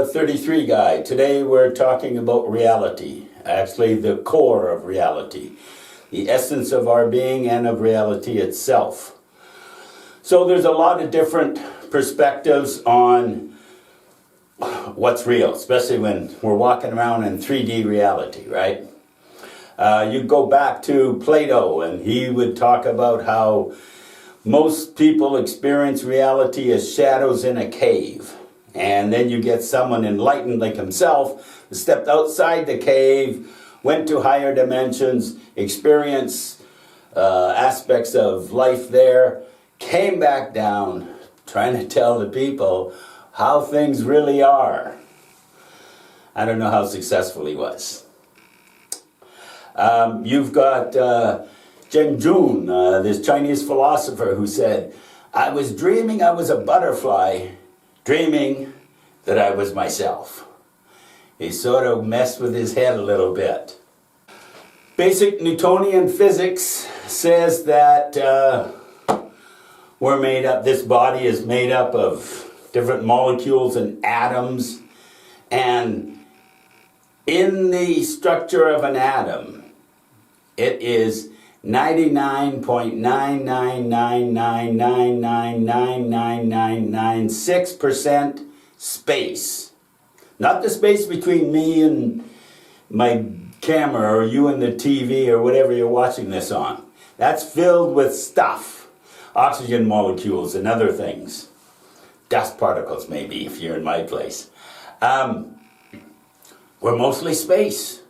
33 guy. Today we're talking about reality, actually the core of reality, the essence of our being and of reality itself. So there's a lot of different perspectives on what's real, especially when we're walking around in 3D reality, right? You go back to Plato, and he would talk about how most people experience reality as shadows in a cave. And then you get someone enlightened like himself who stepped outside the cave, went to higher dimensions, experienced aspects of life there, came back down, trying to tell the people how things really are. I don't know how successful he was. You've got Zheng Jun, this Chinese philosopher, who said, I was dreaming I was a butterfly, dreaming that I was myself. He sort of messed with his head a little bit. Basic Newtonian physics says that we're made up, this body is made up of different molecules and atoms, and in the structure of an atom, it is 99.99999999996% space. Not the space between me and my camera or you and the TV or whatever you're watching this on. That's filled with stuff. Oxygen molecules and other things. Dust particles maybe if you're in my place. We're mostly space.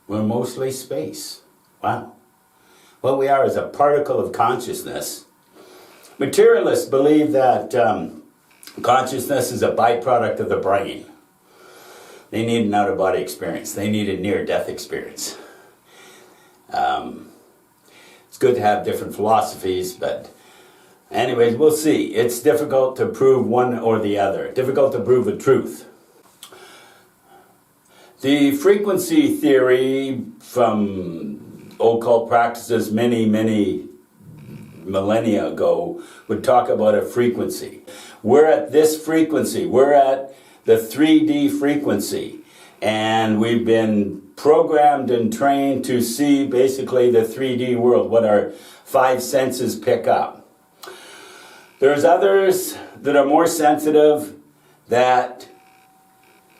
We're mostly space. Wow. What we are is a particle of consciousness. Materialists believe that consciousness is a byproduct of the brain. They need an out-of-body experience. They need a near-death experience. It's good to have different philosophies, but anyways, we'll see. It's difficult to prove one or the other. Difficult to prove a truth. The frequency theory from occult practices many millennia ago would talk about a frequency. We're at this frequency. We're at the 3D frequency. And we've been programmed and trained to see basically the 3D world, what our five senses pick up. There's others that are more sensitive that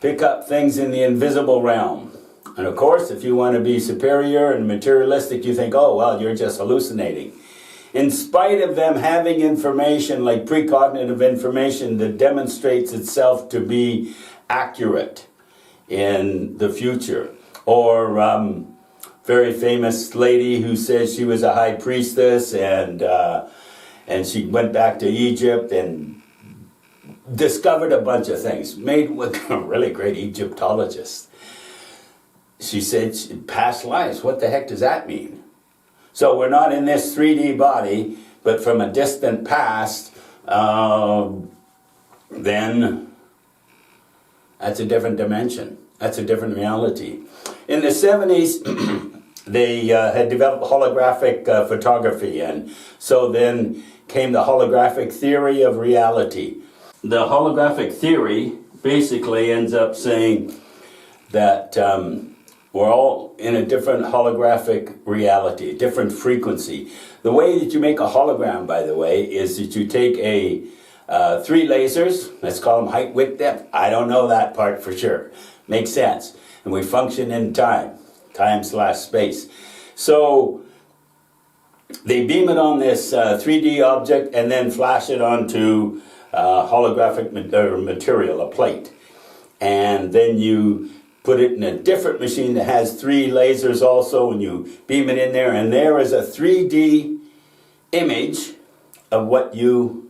pick up things in the invisible realm. And of course, if you want to be superior and materialistic, you think, oh, well, you're just hallucinating. In spite of them having information, like precognitive information, that demonstrates itself to be accurate in the future. Or very famous lady who says she was a high priestess and she went back to Egypt and discovered a bunch of things, made with a really great Egyptologist. She said, past lives, what the heck does that mean? So we're not in this 3D body, but from a distant past, then that's a different dimension. That's a different reality. In the 70s, they had developed holographic photography, and so then came the holographic theory of reality. The holographic theory basically ends up saying that we're all in a different holographic reality, a different frequency. The way that you make a hologram, by the way, is that you take three lasers, let's call them height, width, depth. I don't know that part for sure. Makes sense. And we function in time/space. So they beam it on this 3D object and then flash it onto holographic material, a plate. And then you put it in a different machine that has three lasers also, and you beam it in there, and there is a 3D image of what you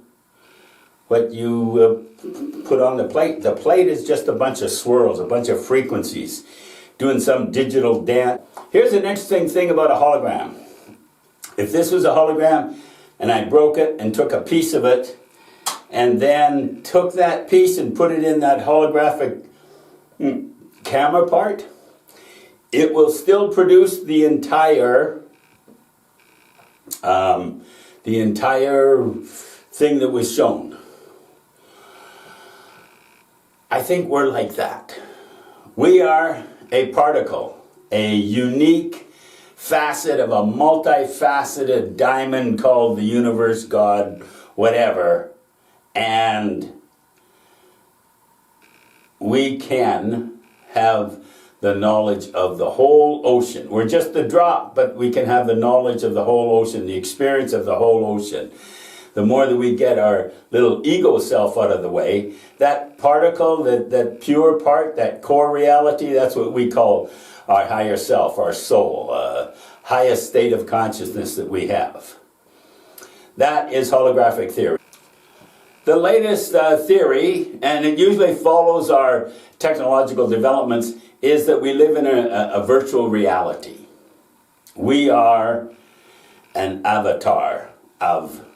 put on the plate. The plate is just a bunch of swirls, a bunch of frequencies, doing some digital dance. Here's an interesting thing about a hologram. If this was a hologram, and I broke it and took a piece of it, and then took that piece and put it in that holographic camera part, it will still produce the entire thing that was shown. I think we're like that. We are a particle, a unique facet of a multifaceted diamond called the universe, God, whatever, and we can have the knowledge of the whole ocean. We're just a drop, but we can have the knowledge of the whole ocean, the experience of the whole ocean. The more that we get our little ego self out of the way, that particle, that pure part, that core reality, that's what we call our higher self, our soul, highest state of consciousness that we have. That is holographic theory. The latest theory, and it usually follows our technological developments, is that we live in a virtual reality. We are an avatar of,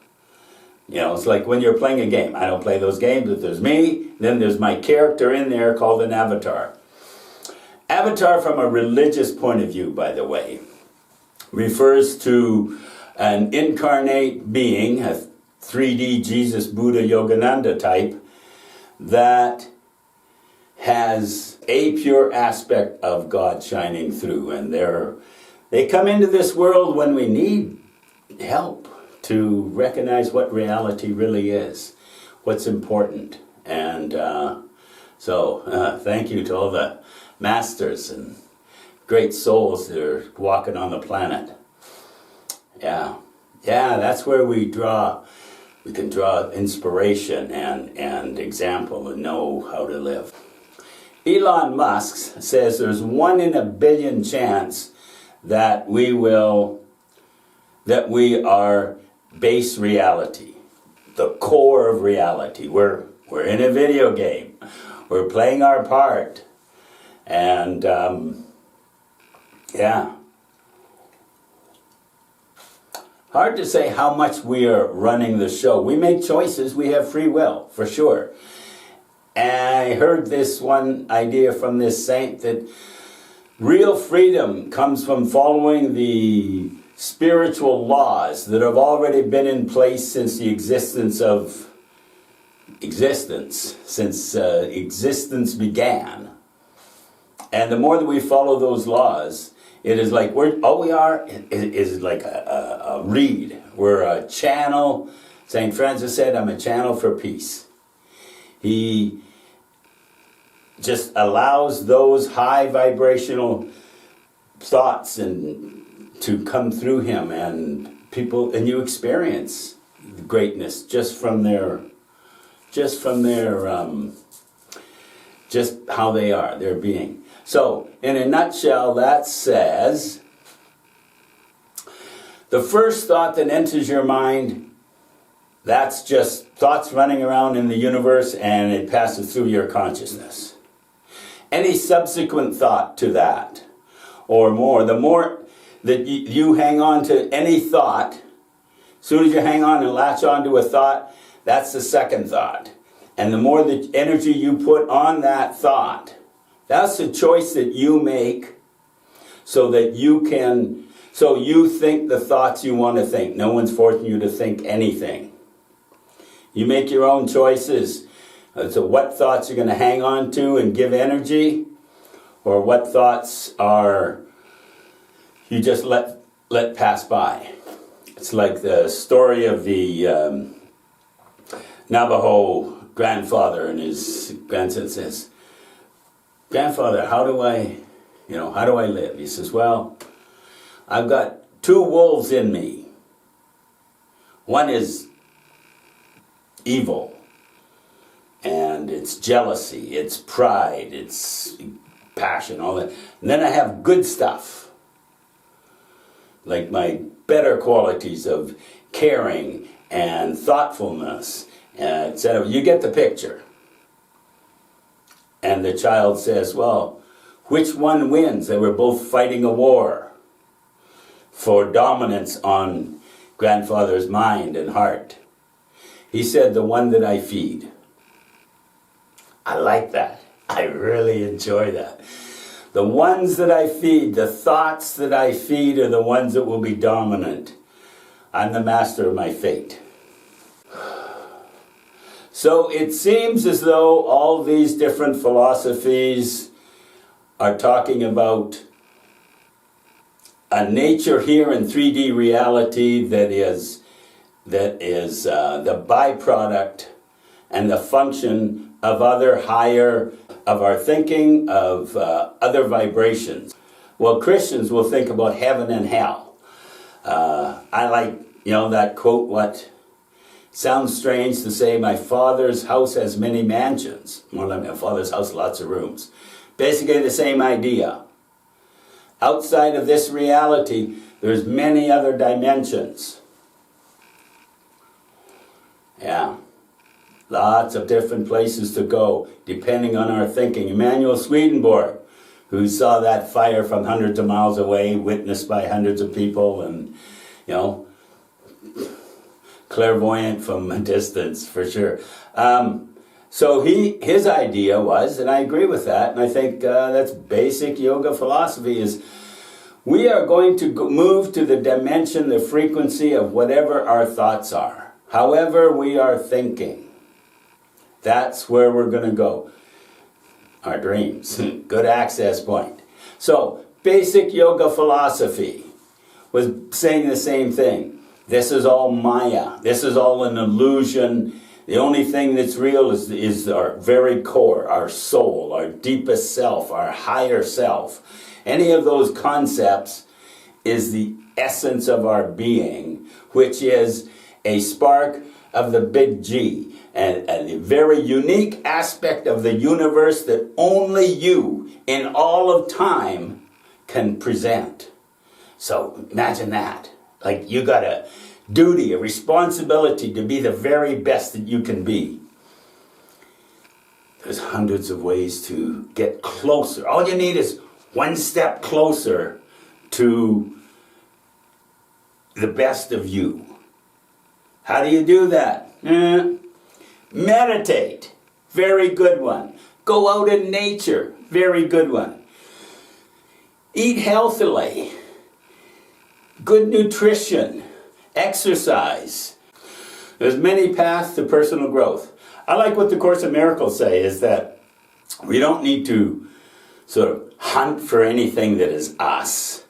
it's like when you're playing a game. I don't play those games, but there's me, then there's my character in there called an avatar. Avatar, from a religious point of view, by the way, refers to an incarnate being, a 3D Jesus, Buddha, Yogananda type, that has a pure aspect of God shining through. And they come into this world when we need help to recognize what reality really is, what's important. And so thank you to all the masters and great souls that are walking on the planet. Yeah, that's where we can draw inspiration and example and know how to live. Elon Musk says there's 1 in a billion chance that we are base reality, the core of reality. We're in a video game. We're playing our part. And hard to say how much we are running the show. We make choices. We have free will, for sure. And I heard this one idea from this saint that real freedom comes from following the spiritual laws that have already been in place since the existence since existence began. And the more that we follow those laws, it is like all we are is like a reed. We're a channel. St. Francis said, I'm a channel for peace. He just allows those high vibrational thoughts to come through him, and you experience greatness just how they are, their being. So, in a nutshell, that says, the first thought that enters your mind, that's just thoughts running around in the universe, and it passes through your consciousness. Any subsequent thought to that, or more, the more that you hang on to any thought, as soon as you hang on and latch on to a thought, that's the second thought. And the more the energy you put on that thought, that's the choice that you make so you think the thoughts you want to think. No one's forcing you to think anything. You make your own choices. So what thoughts you're going to hang on to and give energy, or what thoughts are you just let pass by. It's like the story of the Navajo grandfather, and his grandson says, "Grandfather, how do I live?" He says, "Well, I've got 2 wolves in me. One is evil, and it's jealousy, it's pride, it's passion, all that. And then I have good stuff, like my better qualities of caring and thoughtfulness, etc. You get the picture." And the child says, "Well, which one wins?" They were both fighting a war for dominance on grandfather's mind and heart. He said, "The one that I feed." I like that. I really enjoy that. The ones that I feed, the thoughts that I feed, are the ones that will be dominant. I'm the master of my fate. So it seems as though all these different philosophies are talking about a nature here in 3D reality that is the byproduct and the function of other higher, of our thinking, of other vibrations. Well, Christians will think about heaven and hell. I like, that quote, what sounds strange to say, my Father's house has many mansions. More like my Father's house, lots of rooms. Basically the same idea. Outside of this reality, there's many other dimensions. Yeah. Lots of different places to go, depending on our thinking. Emanuel Swedenborg, who saw that fire from hundreds of miles away, witnessed by hundreds of people, and, clairvoyant from a distance, for sure. So his idea was, and I agree with that, and I think that's basic yoga philosophy, is we are going to move to the dimension, the frequency of whatever our thoughts are. However we are thinking, that's where we're going to go. Our dreams, good access point. So, basic yoga philosophy was saying the same thing. This is all Maya. This is all an illusion. The only thing that's real is our very core, our soul, our deepest self, our higher self. Any of those concepts is the essence of our being, which is a spark of the big G, and a very unique aspect of the universe that only you, in all of time, can present. So imagine that. Like you got a duty, a responsibility to be the very best that you can be. There's hundreds of ways to get closer. All you need is one step closer to the best of you. How do you do that? Meditate. Very good one. Go out in nature. Very good one. Eat healthily. Good nutrition. Exercise. There's many paths to personal growth. I like what the Course in Miracles say, is that we don't need to sort of hunt for anything that is us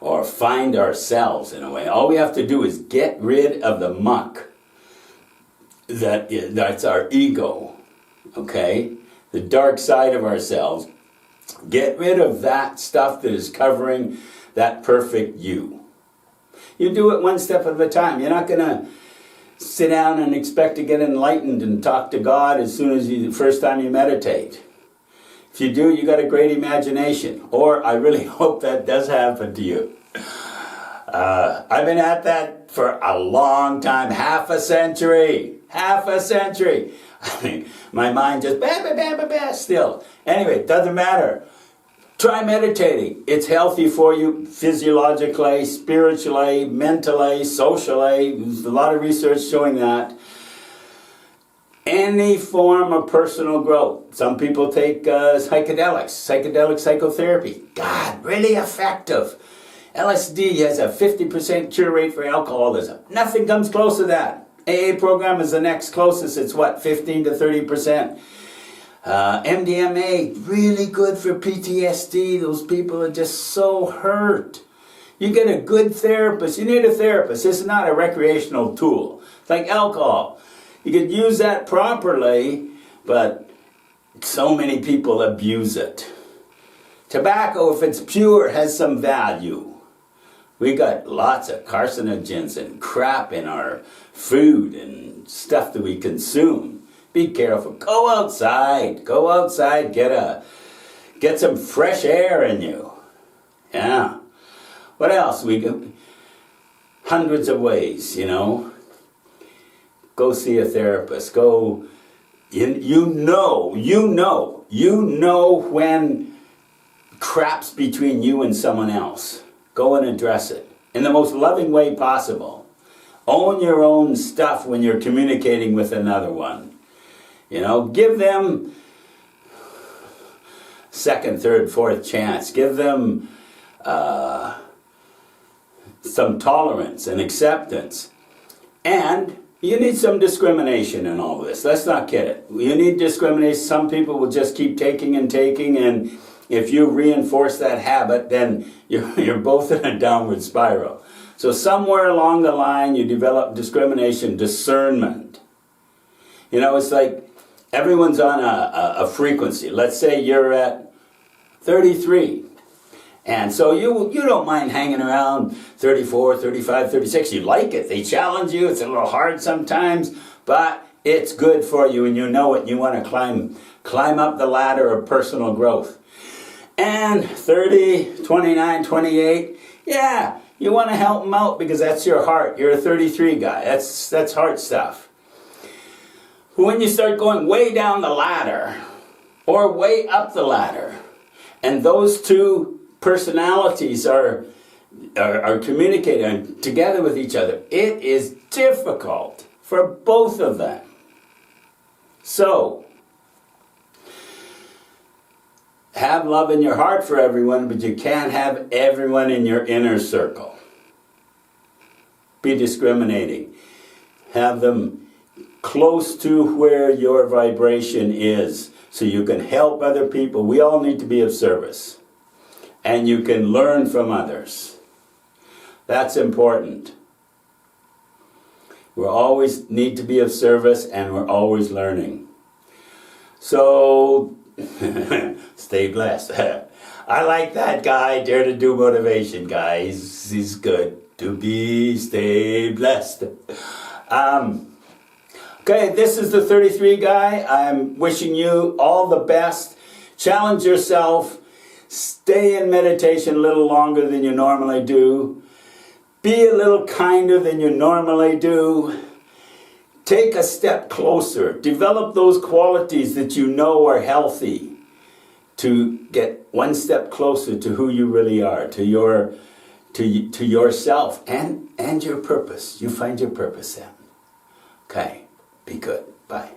or find ourselves in a way. All we have to do is get rid of the muck that's our ego, okay? The dark side of ourselves. Get rid of that stuff that is covering that perfect you. You do it one step at a time. You're not going to sit down and expect to get enlightened and talk to God as soon as the first time you meditate. If you do, you got a great imagination. Or I really hope that does happen to you. I've been at that for a long time, half a century. I mean, my mind just still. Anyway, it doesn't matter. Try meditating. It's healthy for you physiologically, spiritually, mentally, socially. There's a lot of research showing that. Any form of personal growth. Some people take psychedelic psychotherapy. God, really effective. LSD has a 50% cure rate for alcoholism. Nothing comes close to that. AA program is the next closest. It's what, 15 to 30%. MDMA, really good for PTSD. Those people are just so hurt. You get a good therapist. You need a therapist. This is not a recreational tool. It's like alcohol. You could use that properly, but so many people abuse it. Tobacco, if it's pure, has some value. We got lots of carcinogens and crap in our food and stuff that we consume. Be careful. Go outside. Get some fresh air in you. Yeah. What else? We got hundreds of ways, Go see a therapist. Go. You know when crap's between you and someone else. Go and address it in the most loving way possible. Own your own stuff when you're communicating with another one. Give them second, third, fourth chance. Give them some tolerance and acceptance. And, You need some discrimination in all this. Let's not kid it. You need discrimination. Some people will just keep taking, and if you reinforce that habit, then you're both in a downward spiral. So somewhere along the line, you develop discrimination, discernment. You know, it's like everyone's on a frequency. Let's say you're at 33. And so you don't mind hanging around 34, 35, 36. You like it. They challenge you. It's a little hard sometimes, but it's good for you, and you know it. You want to climb up the ladder of personal growth. And 30, 29, 28, yeah, you want to help them out because that's your heart. You're a 33 guy. That's heart stuff. When you start going way down the ladder or way up the ladder, and those two personalities are communicating together with each other, it is difficult for both of them. So, have love in your heart for everyone, but you can't have everyone in your inner circle. Be discriminating. Have them close to where your vibration is so you can help other people. We all need to be of service. And you can learn from others. That's important. We always need to be of service, and we're always learning. So, stay blessed. I like that guy, Dare to Do motivation guy. He's good. Stay blessed. Okay, this is the 33 guy. I'm wishing you all the best. Challenge yourself. Stay in meditation a little longer than you normally do. Be a little kinder than you normally do. Take a step closer. Develop those qualities that you know are healthy to get one step closer to who you really are, to yourself and your purpose. You find your purpose then. Okay, be good. Bye.